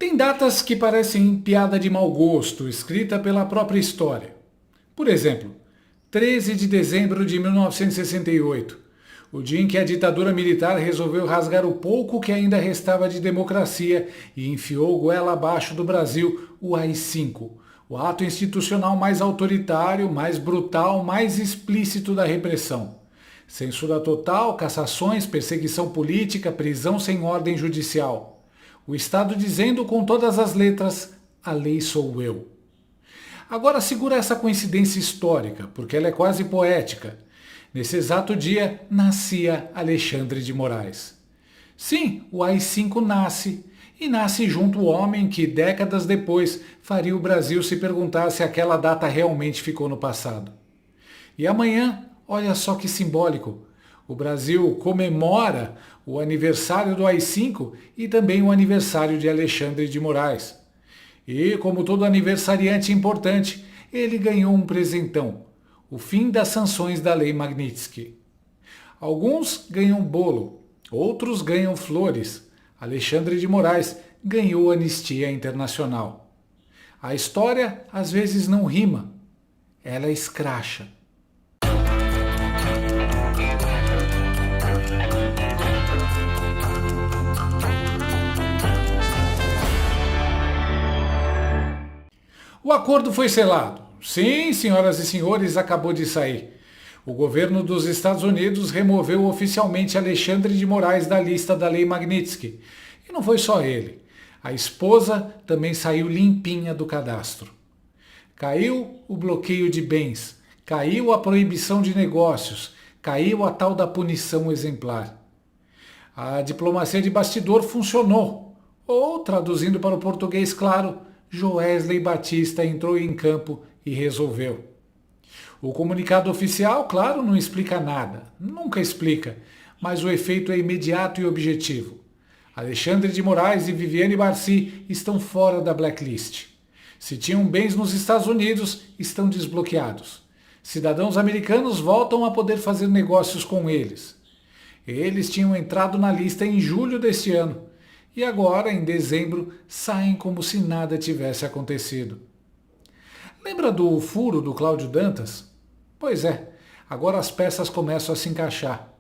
Tem datas que parecem piada de mau gosto, escrita pela própria história. Por exemplo, 13 de dezembro de 1968, o dia em que a ditadura militar resolveu rasgar o pouco que ainda restava de democracia e enfiou goela abaixo do Brasil o AI-5, o ato institucional mais autoritário, mais brutal, mais explícito da repressão. Censura total, cassações, perseguição política, prisão sem ordem judicial. O Estado dizendo com todas as letras: a lei sou eu. Agora segura essa coincidência histórica, porque ela é quase poética. Nesse exato dia, nascia Alexandre de Moraes. Sim, o AI-5 nasce, e nasce junto o homem que, décadas depois, faria o Brasil se perguntar se aquela data realmente ficou no passado. E amanhã, olha só que simbólico, o Brasil comemora o aniversário do AI-5 e também o aniversário de Alexandre de Moraes. E, como todo aniversariante importante, ele ganhou um presentão: o fim das sanções da Lei Magnitsky. Alguns ganham bolo, outros ganham flores. Alexandre de Moraes ganhou anistia internacional. A história às vezes não rima, ela escracha. O acordo foi selado. Sim, senhoras e senhores, acabou de sair. O governo dos Estados Unidos removeu oficialmente Alexandre de Moraes da lista da Lei Magnitsky. E não foi só ele. A esposa também saiu limpinha do cadastro. Caiu o bloqueio de bens, caiu a proibição de negócios, caiu a tal da punição exemplar. A diplomacia de bastidor funcionou. Ou, traduzindo para o português claro, Joesley Batista entrou em campo e resolveu. O comunicado oficial, claro, não explica nada, nunca explica, mas o efeito é imediato e objetivo. Alexandre de Moraes e Viviane Barci estão fora da blacklist. Se tinham bens nos Estados Unidos, estão desbloqueados. Cidadãos americanos voltam a poder fazer negócios com eles. Eles tinham entrado na lista em julho deste ano e agora, em dezembro, saem como se nada tivesse acontecido. Lembra do furo do Cláudio Dantas? Pois é, agora as peças começam a se encaixar.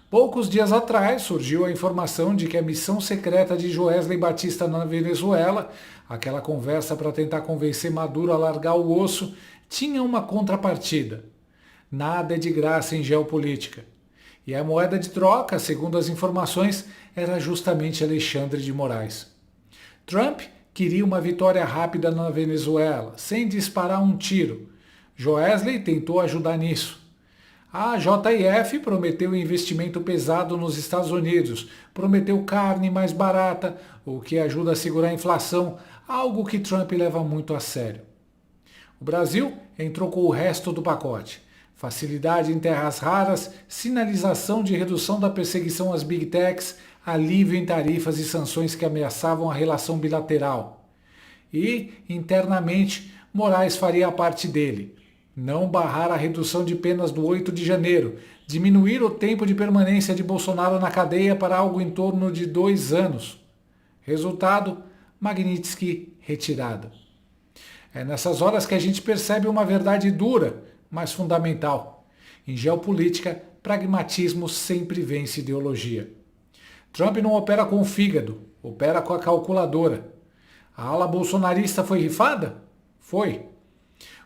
Poucos dias atrás surgiu a informação de que a missão secreta de Joesley Batista na Venezuela, aquela conversa para tentar convencer Maduro a largar o osso, tinha uma contrapartida. Nada é de graça em geopolítica. E a moeda de troca, segundo as informações, era justamente Alexandre de Moraes. Trump queria uma vitória rápida na Venezuela, sem disparar um tiro. Joesley tentou ajudar nisso. A JF prometeu investimento pesado nos Estados Unidos, prometeu carne mais barata, o que ajuda a segurar a inflação, algo que Trump leva muito a sério. O Brasil entrou com o resto do pacote: facilidade em terras raras, sinalização de redução da perseguição às Big Techs, alívio em tarifas e sanções que ameaçavam a relação bilateral. E, internamente, Moraes faria a parte dele: não barrar a redução de penas do 8 de janeiro, diminuir o tempo de permanência de Bolsonaro na cadeia para algo em torno de 2 anos. Resultado: Magnitsky retirada. É nessas horas que a gente percebe uma verdade dura, mas fundamental. Em geopolítica, pragmatismo sempre vence ideologia. Trump não opera com o fígado, opera com a calculadora. A ala bolsonarista foi rifada? Foi.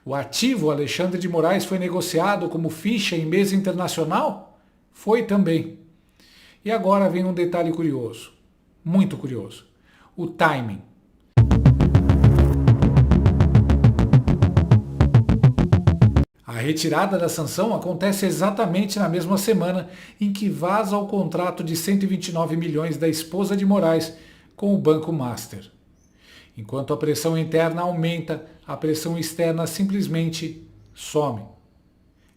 O ativo Alexandre de Moraes foi negociado como ficha em mesa internacional? Foi também. E agora vem um detalhe curioso, muito curioso: o timing. A retirada da sanção acontece exatamente na mesma semana em que vaza o contrato de 129 milhões da esposa de Moraes com o Banco Master. Enquanto a pressão interna aumenta, a pressão externa simplesmente some.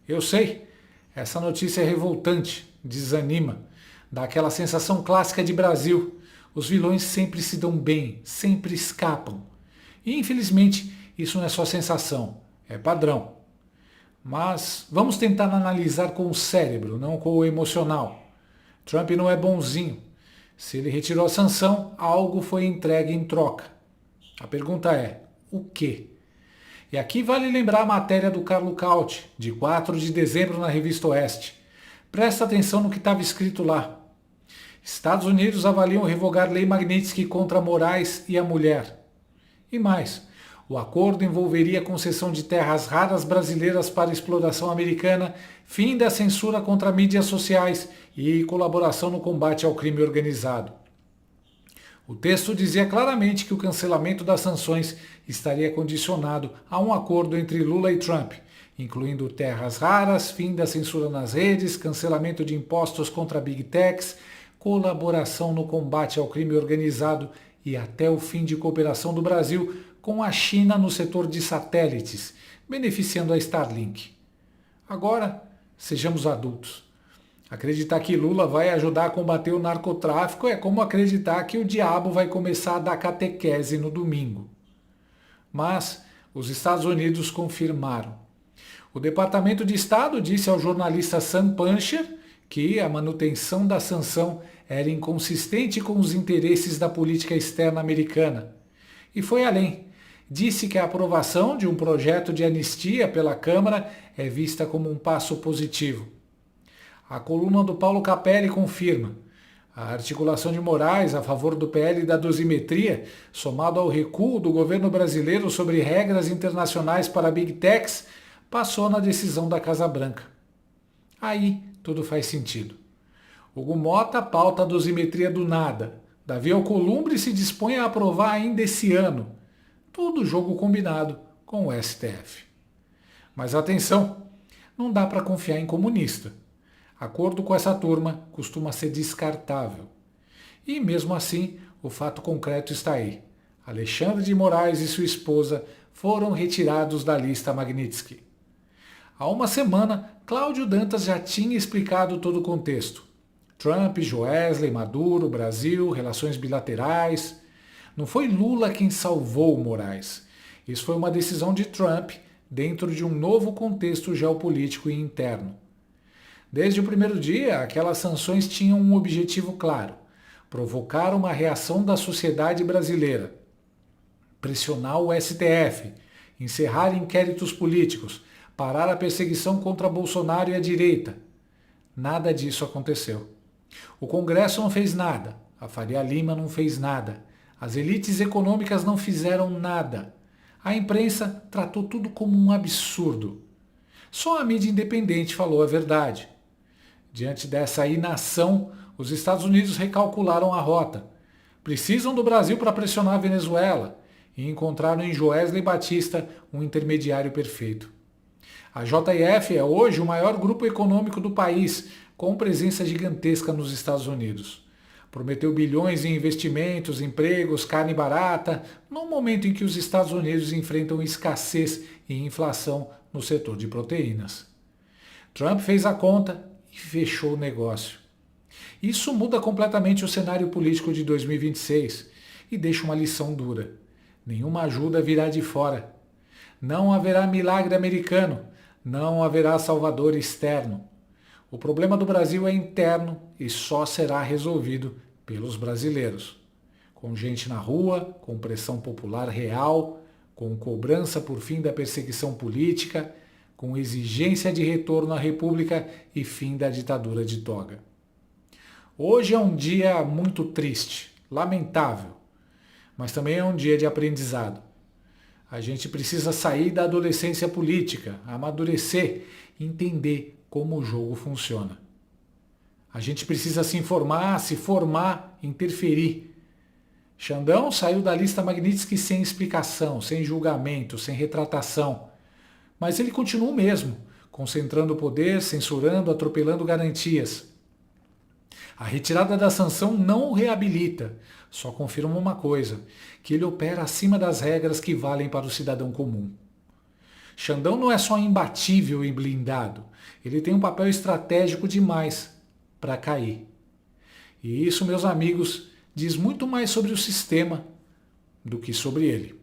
Eu sei, essa notícia é revoltante, desanima, dá aquela sensação clássica de Brasil. Os vilões sempre se dão bem, sempre escapam. E infelizmente isso não é só sensação, é padrão. Mas vamos tentar analisar com o cérebro, não com o emocional. Trump não é bonzinho. Se ele retirou a sanção, algo foi entregue em troca. A pergunta é, o quê? E aqui vale lembrar a matéria do Carlo Cauti, de 4 de dezembro na Revista Oeste. Presta atenção no que estava escrito lá. Estados Unidos avaliam revogar lei Magnitsky contra Moraes e a mulher. E mais, o acordo envolveria a concessão de terras raras brasileiras para exploração americana, fim da censura contra mídias sociais e colaboração no combate ao crime organizado. O texto dizia claramente que o cancelamento das sanções estaria condicionado a um acordo entre Lula e Trump, incluindo terras raras, fim da censura nas redes, cancelamento de impostos contra Big Techs, colaboração no combate ao crime organizado e até o fim de cooperação do Brasil com a China no setor de satélites, beneficiando a Starlink. Agora, sejamos adultos. Acreditar que Lula vai ajudar a combater o narcotráfico é como acreditar que o diabo vai começar a dar catequese no domingo. Mas os Estados Unidos confirmaram. O Departamento de Estado disse ao jornalista Sam Puncher que a manutenção da sanção era inconsistente com os interesses da política externa americana. E foi além. Disse que a aprovação de um projeto de anistia pela Câmara é vista como um passo positivo. A coluna do Paulo Capelli confirma. A articulação de Moraes a favor do PL da dosimetria, somado ao recuo do governo brasileiro sobre regras internacionais para Big Techs, passou na decisão da Casa Branca. Aí tudo faz sentido. Hugo Mota pauta a dosimetria do nada. Davi Alcolumbre se dispõe a aprovar ainda esse ano. Tudo jogo combinado com o STF. Mas atenção, não dá para confiar em comunista. Acordo com essa turma costuma ser descartável. E mesmo assim, o fato concreto está aí. Alexandre de Moraes e sua esposa foram retirados da lista Magnitsky. Há uma semana, Cláudio Dantas já tinha explicado todo o contexto. Trump, Joesley, Maduro, Brasil, relações bilaterais. Não foi Lula quem salvou Moraes. Isso foi uma decisão de Trump dentro de um novo contexto geopolítico e interno. Desde o primeiro dia, aquelas sanções tinham um objetivo claro: provocar uma reação da sociedade brasileira, pressionar o STF, encerrar inquéritos políticos, parar a perseguição contra Bolsonaro e a direita. Nada disso aconteceu. O Congresso não fez nada, a Faria Lima não fez nada, as elites econômicas não fizeram nada. A imprensa tratou tudo como um absurdo. Só a mídia independente falou a verdade. Diante dessa inação, os Estados Unidos recalcularam a rota. Precisam do Brasil para pressionar a Venezuela e encontraram em Joesley Batista um intermediário perfeito. A JF é hoje o maior grupo econômico do país, com presença gigantesca nos Estados Unidos. Prometeu bilhões em investimentos, empregos, carne barata, num momento em que os Estados Unidos enfrentam escassez e inflação no setor de proteínas. Trump fez a conta e fechou o negócio. Isso muda completamente o cenário político de 2026 e deixa uma lição dura. Nenhuma ajuda virá de fora. Não haverá milagre americano, não haverá salvador externo. O problema do Brasil é interno e só será resolvido pelos brasileiros. Com gente na rua, com pressão popular real, com cobrança por fim da perseguição política, com exigência de retorno à República e fim da ditadura de toga. Hoje é um dia muito triste, lamentável, mas também é um dia de aprendizado. A gente precisa sair da adolescência política, amadurecer, entender como o jogo funciona. A gente precisa se informar, se formar, interferir. Xandão saiu da lista Magnitsky sem explicação, sem julgamento, sem retratação. Mas ele continua o mesmo, concentrando o poder, censurando, atropelando garantias. A retirada da sanção não o reabilita, só confirma uma coisa, que ele opera acima das regras que valem para o cidadão comum. Xandão não é só imbatível e blindado, ele tem um papel estratégico demais para cair. E isso, meus amigos, diz muito mais sobre o sistema do que sobre ele.